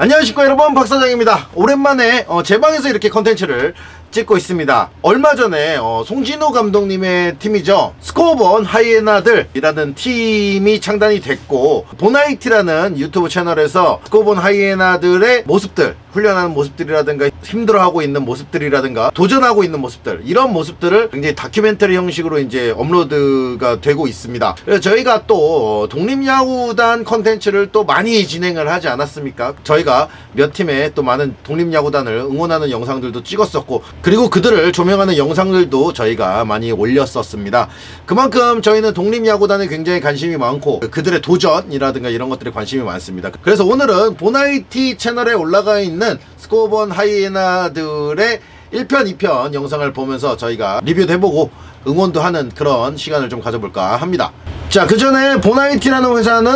안녕하십니까 여러분, 박사장입니다. 오랜만에 제 방에서 이렇게 컨텐츠를 찍고 있습니다. 얼마 전에 송진호 감독님의 팀이죠, 스코어본 하이에나들이라는 팀이 창단이 됐고, 보나이티라는 유튜브 채널에서 스코어본 하이에나들의 모습들, 훈련하는 모습들이라든가 힘들어하고 있는 모습들이라든가 도전하고 있는 모습들, 이런 모습들을 굉장히 다큐멘터리 형식으로 이제 업로드가 되고 있습니다. 그래서 저희가 또 독립야구단 컨텐츠를 또 많이 진행을 하지 않았습니까? 저희가 몇 팀의 또 많은 독립야구단을 응원하는 영상들도 찍었었고, 그리고 그들을 조명하는 영상들도 저희가 많이 올렸었습니다. 그만큼 저희는 독립야구단에 굉장히 관심이 많고 그들의 도전이라든가 이런 것들에 관심이 많습니다. 그래서 오늘은 보나이티 채널에 올라가 있는 스코어본 하이에나들의 1편, 2편 영상을 보면서 저희가 리뷰도 해보고 응원도 하는 그런 시간을 좀 가져볼까 합니다. 자, 그 전에 보나이티라는 회사는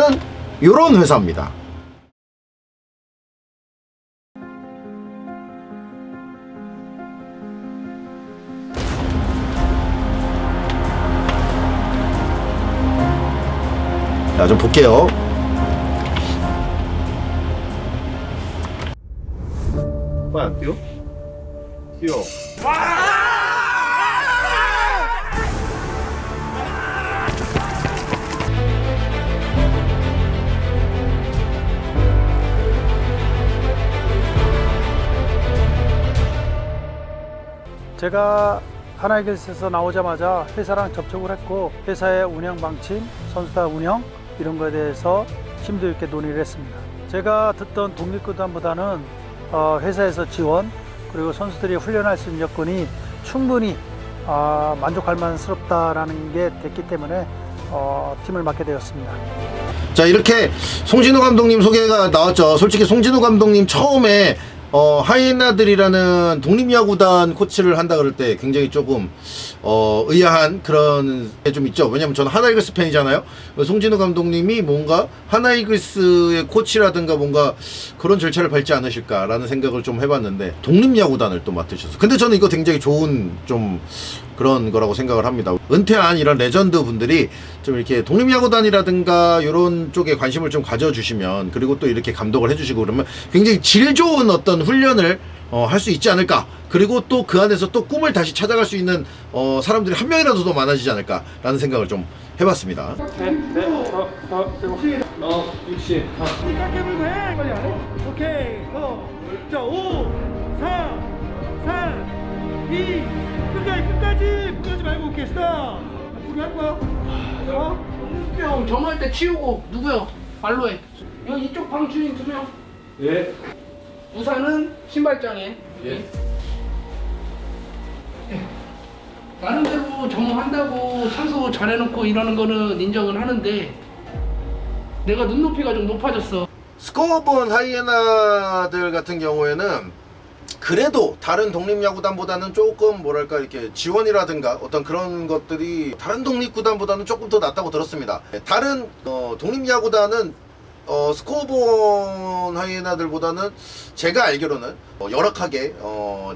이런 회사입니다. 자, 좀 볼게요. 왜 안 뛰어? 뛰어. 제가 하나이글스에서 나오자마자 회사랑 접촉을 했고, 회사의 운영 방침, 선수단 운영 이런 거에 대해서 심도 있게 논의를 했습니다. 제가 듣던 독립구단보다는 회사에서 지원, 그리고 선수들이 훈련할 수 있는 여건이 충분히 만족할 만스럽다라는 게 됐기 때문에 팀을 맡게 되었습니다. 자, 이렇게 송진호 감독님 소개가 나왔죠. 솔직히 송진호 감독님 처음에 하이에나들이라는 독립야구단 코치를 한다 그럴 때 굉장히 조금 의아한 그런 게 좀 있죠. 왜냐면 저는 하나이글스 팬이잖아요. 송진호 감독님이 뭔가 하나이글스의 코치라든가 뭔가 그런 절차를 밟지 않으실까라는 생각을 좀 해봤는데, 독립야구단을 또 맡으셔서, 근데 저는 이거 굉장히 좋은 좀 그런 거라고 생각을 합니다. 은퇴한 이런 레전드 분들이 좀 이렇게 독립야구단이라든가 이런 쪽에 관심을 좀 가져주시면, 그리고 또 이렇게 감독을 해주시고 그러면 굉장히 질 좋은 어떤 훈련을 할 수 있지 않을까. 그리고 또 그 안에서 또 꿈을 다시 찾아갈 수 있는 사람들이 한 명이라도 더 많아지지 않을까라는 생각을 좀 해봤습니다. 네. 60. 시작해볼고 해! 빨리 안 해? 오케이, 자, 5, 4, 3, 2, 끝까지 말고 오케이, 스탑! 포기할 거야? 형 점할 때 치우고 누구요? 발로 해. 여기 이쪽 방 주인 2명. 예. 우산은 신발장에. 예. 나름대로 점한다고 찬수 잘해놓고 이러는 거는 인정은 하는데, 내가 눈높이가 좀 높아졌어. 스코어본 하이에나들 같은 경우에는 그래도 다른 독립야구단보다는 조금 뭐랄까 이렇게 지원이라든가 어떤 그런 것들이 다른 독립구단보다는 조금 더 낫다고 들었습니다. 다른 독립야구단은 스코어본 하이에나들보다는 제가 알기로는 열악하게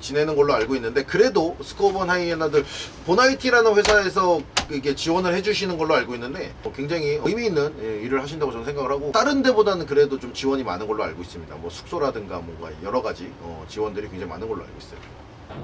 지내는 걸로 알고 있는데, 그래도 스코어본 하이에나들 보나이티라는 회사에서 이게 지원을 해주시는 걸로 알고 있는데 굉장히 의미 있는 일을 하신다고 저는 생각을 하고, 다른 데보다는 그래도 좀 지원이 많은 걸로 알고 있습니다. 뭐 숙소라든가 뭔가 여러 가지 지원들이 굉장히 많은 걸로 알고 있어요.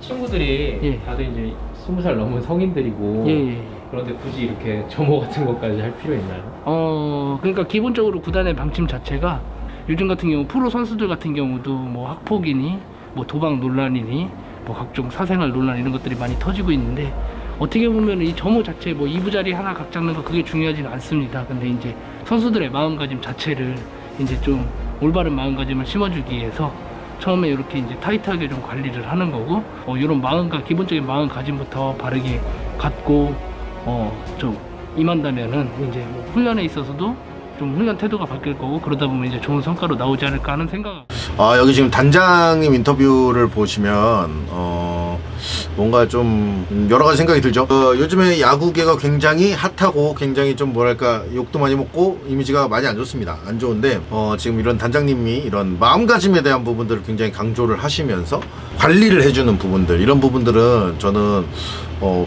친구들이 예. 다들 이제 20살 넘은 성인들이고 예. 그런데 굳이 이렇게 점호 같은 것까지 할 필요 있나요? 그러니까 기본적으로 구단의 방침 자체가, 요즘 같은 경우 프로 선수들 같은 경우도 뭐 학폭이니 뭐 도박 논란이니 뭐 각종 사생활 논란 이런 것들이 많이 터지고 있는데, 어떻게 보면 이 점호 자체 뭐 2부자리 하나 각 잡는 거 그게 중요하지는 않습니다. 근데 이제 선수들의 마음가짐 자체를 이제 좀 올바른 마음가짐을 심어주기 위해서 처음에 이렇게 이제 타이트하게 좀 관리를 하는 거고, 이런 기본적인 마음가짐부터 바르게 갖고 좀 임한다면은 이제 뭐 훈련에 있어서도 좀 훈련 태도가 바뀔 거고, 그러다 보면 이제 좋은 성과로 나오지 않을까 하는 생각. 여기 지금 단장님 인터뷰를 보시면 뭔가 좀 여러 가지 생각이 들죠. 요즘에 야구계가 굉장히 핫하고 굉장히 좀 뭐랄까 욕도 많이 먹고 이미지가 많이 안 좋습니다. 안 좋은데 지금 이런 단장님이 이런 마음가짐에 대한 부분들을 굉장히 강조를 하시면서 관리를 해주는 부분들, 이런 부분들은 저는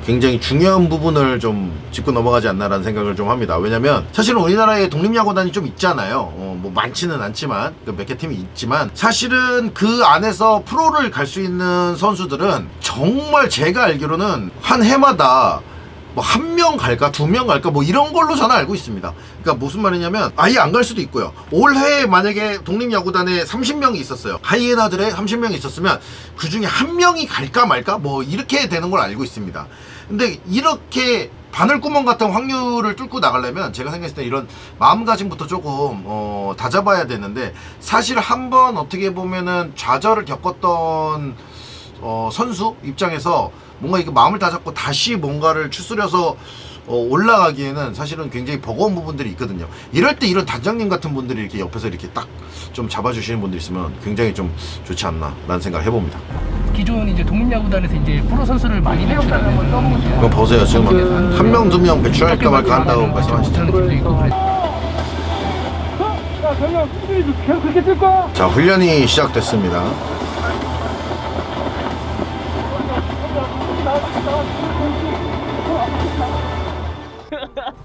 굉장히 중요한 부분을 좀 짚고 넘어가지 않나라는 생각을 좀 합니다. 왜냐면 사실은 우리나라에 독립야구단이 좀 있잖아요. 뭐 많지는 않지만 몇 개 팀이 있지만 사실은 그 안에서 프로를 갈 수 있는 선수들은 정말 제가 알기로는 한 해마다 뭐 1명 갈까 2명 갈까 뭐 이런 걸로 저는 알고 있습니다. 그러니까 무슨 말이냐면 아예 안 갈 수도 있고요. 올해 만약에 독립야구단에 30명이 있었어요. 하이에나들에 30명이 있었으면 그 중에 1명이 갈까 말까 뭐 이렇게 되는 걸 알고 있습니다. 근데 이렇게 바늘구멍 같은 확률을 뚫고 나가려면 제가 생각했을 때 이런 마음가짐부터 조금 다잡아야 되는데, 사실 한번 어떻게 보면은 좌절을 겪었던 선수 입장에서 뭔가 이게 마음을 다잡고 다시 뭔가를 추스려서 올라가기에는 사실은 굉장히 버거운 부분들이 있거든요. 이럴 때 이런 단장님 같은 분들이 이렇게 옆에서 이렇게 딱 좀 잡아주시는 분들이 있으면 굉장히 좀 좋지 않나 라는 생각을 해봅니다. 기존 이제 독립야구단에서 이제 프로 선수를 많이 배출하는 이거 보세요. 지금 1명 2명 배출할까 말까 한다고 말씀하시잖아요. 자, 훈련이 시작됐습니다.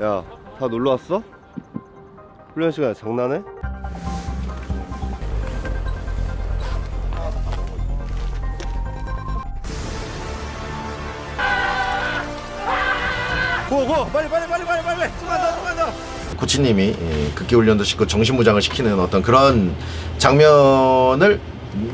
야, 다 놀러 왔어? 훈련 시간에 장난해? 고! 빨리! 좀만 더! 코치님이 극기훈련도 시키고 정신무장을 시키는 어떤 그런 장면을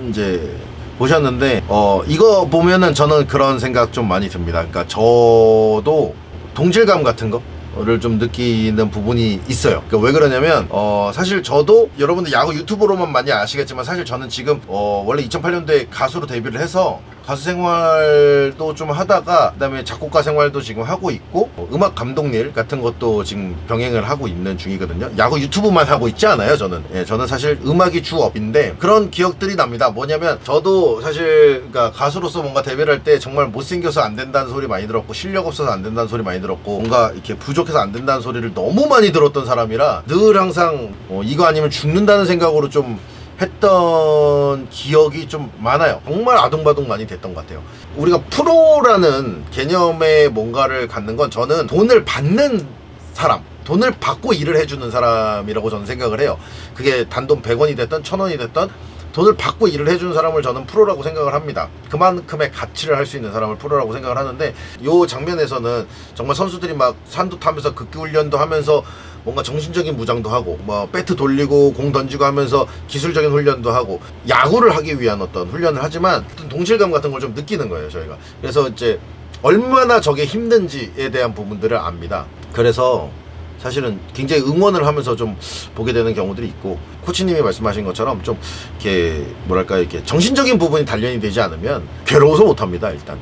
이제 보셨는데 이거 보면은 저는 그런 생각 좀 많이 듭니다. 그러니까 저도 동질감 같은 거를 좀 느끼는 부분이 있어요. 그러니까 왜 그러냐면 사실 저도 여러분들 야구 유튜브로만 많이 아시겠지만 사실 저는 지금 원래 2008년도에 가수로 데뷔를 해서 가수 생활도 좀 하다가 그다음에 작곡가 생활도 지금 하고 있고 음악 감독일 같은 것도 지금 병행을 하고 있는 중이거든요. 야구 유튜브만 하고 있지 않아요. 저는 사실 음악이 주업인데 그런 기억들이 납니다. 뭐냐면 저도 사실 그러니까 가수로서 뭔가 데뷔를 할 때 정말 못생겨서 안 된다는 소리 많이 들었고 실력 없어서 안 된다는 소리 많이 들었고 뭔가 이렇게 부족해서 안 된다는 소리를 너무 많이 들었던 사람이라 늘 항상 이거 아니면 죽는다는 생각으로 좀 했던 기억이 좀 많아요. 정말 아둥바둥 많이 됐던 것 같아요. 우리가 프로라는 개념의 뭔가를 갖는 건 저는 돈을 받는 사람, 돈을 받고 일을 해주는 사람이라고 저는 생각을 해요. 그게 단돈 100원이 됐든 1000원이 됐든 돈을 받고 일을 해주는 사람을 저는 프로라고 생각을 합니다. 그만큼의 가치를 할 수 있는 사람을 프로라고 생각을 하는데 이 장면에서는 정말 선수들이 막 산도 타면서 극기훈련도 하면서 뭔가 정신적인 무장도 하고 뭐 배트 돌리고 공 던지고 하면서 기술적인 훈련도 하고 야구를 하기 위한 어떤 훈련을 하지만 어떤 동질감 같은 걸 좀 느끼는 거예요, 저희가. 그래서 이제 얼마나 저게 힘든지에 대한 부분들을 압니다. 그래서 사실은 굉장히 응원을 하면서 좀 보게 되는 경우들이 있고, 코치님이 말씀하신 것처럼 좀 이렇게 뭐랄까 이렇게 정신적인 부분이 단련이 되지 않으면 괴로워서 못합니다. 일단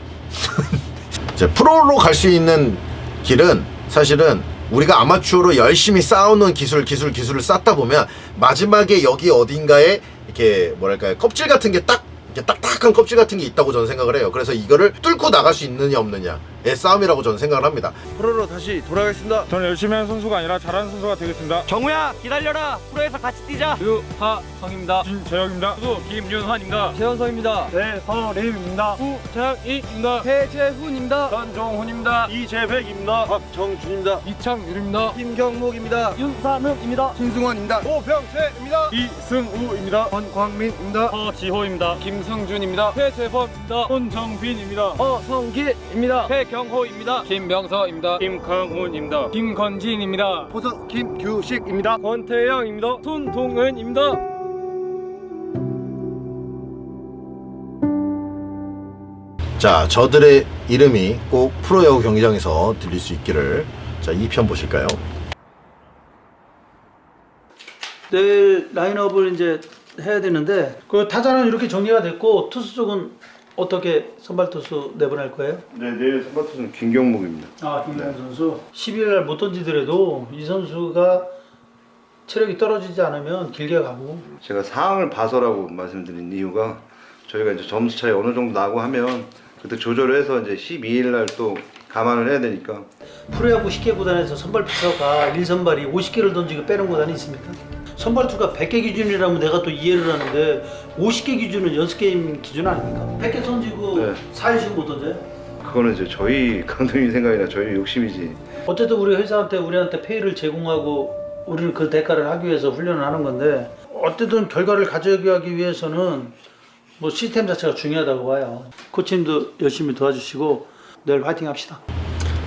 이제 프로로 갈 수 있는 길은 사실은 우리가 아마추어로 열심히 쌓아놓은 기술을 쌓다 보면 마지막에 여기 어딘가에 이렇게 뭐랄까요 껍질 같은 게 딱 딱딱한 껍질 같은 게 있다고 저는 생각을 해요. 그래서 이거를 뚫고 나갈 수 있느냐 없느냐의 싸움이라고 저는 생각을 합니다. 프로로 다시 돌아가겠습니다. 저는 열심히 하는 선수가 아니라 잘하는 선수가 되겠습니다. 정우야 기다려라. 프로에서 같이 뛰자. 유하성입니다. 진재혁입니다. 수 김윤환입니다. 최현성입니다. 배서림입니다. 구창익입니다. 배재훈입니다. 전종훈입니다. 이재백입니다. 박정준입니다. 이창율입니다. 김경목입니다. 윤산욱입니다. 김승원입니다. 오병채입니다. 이승우입니다. 권광민입니다. 허지호입니다. 김승준입니다. 최재범입니다. 손정빈입니다. 허성길입니다. 배경호입니다. 김명서입니다. 김강훈입니다. 김건진입니다. 호선 김규식입니다. 권태영입니다. 손동은입니다. 자, 저들의 이름이 꼭 프로야구 경기장에서 들릴 수 있기를. 자, 2편 보실까요? 내일 라인업을 이제 해야 되는데 그 타자는 이렇게 정리가 됐고 투수 쪽은 어떻게 선발 투수 내보낼 거예요? 네, 내일 선발 투수는 김경목입니다. 김경목 선수 12일 날 못 던지더라도 이 선수가 체력이 떨어지지 않으면 길게 가고. 제가 상황을 봐서라고 말씀드린 이유가 저희가 이제 점수 차이 어느 정도 나고 하면 그때 조절을 해서 이제 12일 날 또 감안을 해야 되니까. 프로야구 10개 구단에서 선발 피처가 1선발이 50개를 던지고 빼는 구단이 있습니까? 선발 투가 100개 기준이라면 내가 또 이해를 하는데 50개 기준은 연습 게임 기준 아닙니까? 100개 던지고 네. 4일씩 못 던져요? 그거는 이제 저희 감독님 생각이나 저희 욕심이지. 어쨌든 우리 회사한테 우리한테 페이를 제공하고 우리는 그 대가를 하기 위해서 훈련을 하는 건데 어쨌든 결과를 가져가기 위해서는 뭐 시스템 자체가 중요하다고 봐요. 코치님도 열심히 도와주시고 내일 화이팅 합시다.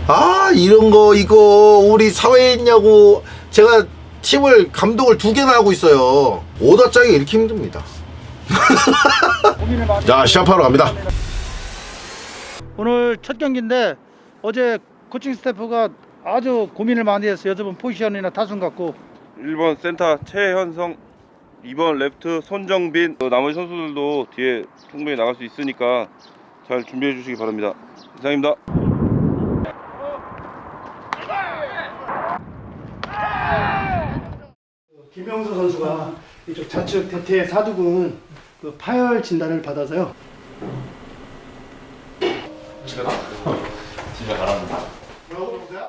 아 이런 거 이거 우리 사회에 있냐고. 제가 팀을 감독을 2개나 하고 있어요. 오더 짜기 이렇게 힘듭니다. 자 시합하러 갑니다. 오늘 첫 경기인데 어제 코칭 스태프가 아주 고민을 많이 했어요. 여자분 포지션이나 타순 갖고 1번 센터 최현성, 2번 레프트 손정빈. 나머지 선수들도 뒤에 충분히 나갈 수 있으니까 잘 준비해 주시기 바랍니다. 이상입니다. 김영수 선수가 이쪽 좌측 대퇴 사두근 그 파열 진단을 받아서요.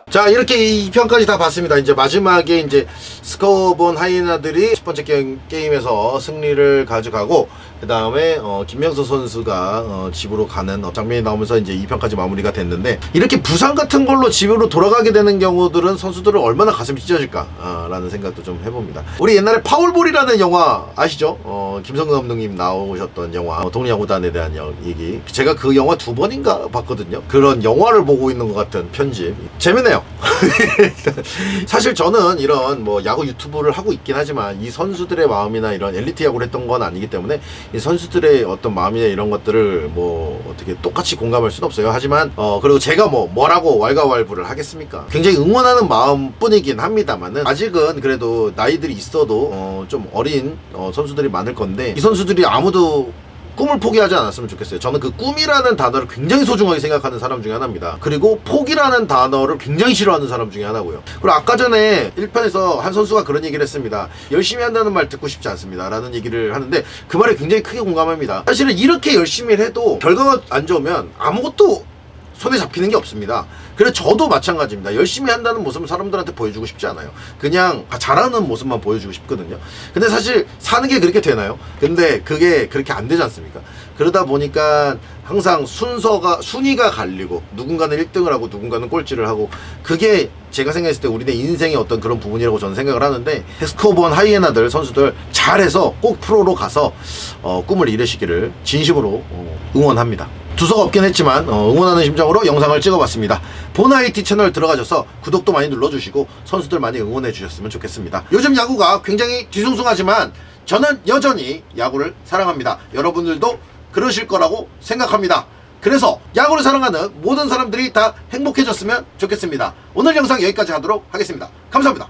자 이렇게 2편까지 다 봤습니다. 이제 마지막에 이제 스코어본 하이에나들이 첫 번째 게임에서 승리를 가져가고 그 다음에 김명수 선수가 집으로 가는 장면이 나오면서 이제 2편까지 마무리가 됐는데, 이렇게 부상 같은 걸로 집으로 돌아가게 되는 경우들은 선수들은 얼마나 가슴이 찢어질까 라는 생각도 좀 해봅니다. 우리 옛날에 파울볼이라는 영화 아시죠? 김성근 감독님 나오셨던 영화 독립야구단에 대한 얘기. 제가 그 영화 2번인가 봤거든요. 그런 영화를 보고 있는 것 같은 편집. 재밌네요. 사실 저는 이런 뭐 야구 유튜브를 하고 있긴 하지만 이 선수들의 마음이나 이런 엘리트 야구를 했던 건 아니기 때문에 이 선수들의 어떤 마음이나 이런 것들을 뭐 어떻게 똑같이 공감할 수는 없어요. 하지만 그리고 제가 뭐라고 왈가왈부를 하겠습니까? 굉장히 응원하는 마음뿐이긴 합니다만은 아직은 그래도 나이들이 있어도 좀 어린 선수들이 많을 건데, 이 선수들이 아무도 꿈을 포기하지 않았으면 좋겠어요. 저는 그 꿈이라는 단어를 굉장히 소중하게 생각하는 사람 중에 하나입니다. 그리고 포기라는 단어를 굉장히 싫어하는 사람 중에 하나고요. 그리고 아까 전에 1편에서 한 선수가 그런 얘기를 했습니다. 열심히 한다는 말 듣고 싶지 않습니다 라는 얘기를 하는데, 그 말에 굉장히 크게 공감합니다. 사실은 이렇게 열심히 해도 결과가 안 좋으면 아무것도 손에 잡히는 게 없습니다. 그래서 저도 마찬가지입니다. 열심히 한다는 모습은 사람들한테 보여주고 싶지 않아요. 그냥 잘하는 모습만 보여주고 싶거든요. 근데 사실 사는 게 그렇게 되나요? 근데 그게 그렇게 안 되지 않습니까? 그러다 보니까 항상 순위가 갈리고 누군가는 1등을 하고 누군가는 꼴찌를 하고, 그게 제가 생각했을 때 우리네 인생의 어떤 그런 부분이라고 저는 생각을 하는데, 스코어본 하이에나들 선수들 잘해서 꼭 프로로 가서 꿈을 이루시기를 진심으로 응원합니다. 두서가 없긴 했지만 응원하는 심정으로 영상을 찍어봤습니다. 보나이티 채널 들어가셔서 구독도 많이 눌러주시고 선수들 많이 응원해 주셨으면 좋겠습니다. 요즘 야구가 굉장히 뒤숭숭하지만 저는 여전히 야구를 사랑합니다. 여러분들도 그러실 거라고 생각합니다. 그래서 야구를 사랑하는 모든 사람들이 다 행복해졌으면 좋겠습니다. 오늘 영상 여기까지 하도록 하겠습니다. 감사합니다.